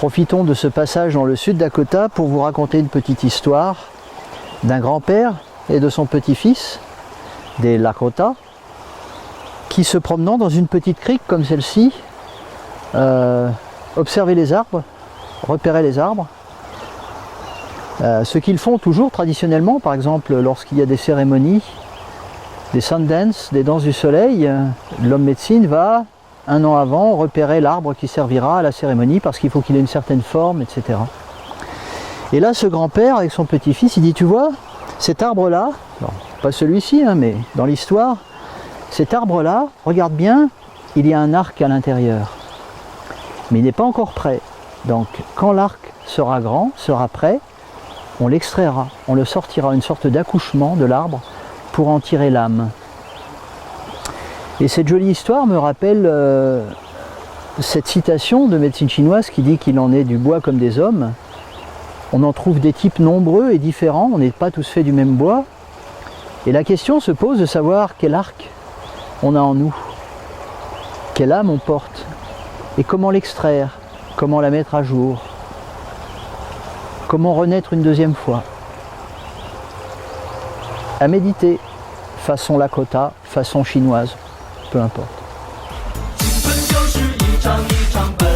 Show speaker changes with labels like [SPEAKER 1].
[SPEAKER 1] Profitons de ce passage dans le Sud-Dakota pour vous raconter une petite histoire d'un grand-père et de son petit-fils, des Lakota, qui se promenant dans une petite crique comme celle-ci, observaient les arbres, repéraient les arbres. Ce qu'ils font toujours traditionnellement, par exemple lorsqu'il y a des cérémonies, des Sundance, des danses du soleil, l'homme médecine va, un an avant, repérer l'arbre qui servira à la cérémonie parce qu'il faut qu'il ait une certaine forme, etc. Et là, ce grand-père avec son petit-fils, il dit, tu vois, cet arbre-là, pas celui-ci, hein, mais dans l'histoire, cet arbre-là, regarde bien, il y a un arc à l'intérieur. Mais il n'est pas encore prêt. Donc, quand l'arc sera grand, sera prêt, on l'extraira, on le sortira, une sorte d'accouchement de l'arbre pour en tirer l'âme. Et cette jolie histoire me rappelle cette citation de médecine chinoise qui dit qu'il en est du bois comme des hommes. On en trouve des types nombreux et différents, on n'est pas tous faits du même bois. Et la question se pose de savoir quel arc on a en nous, quelle âme on porte, et comment l'extraire, comment la mettre à jour, comment renaître une deuxième fois. À méditer, façon Lakota, façon chinoise, peu importe. 青春就是一场一场。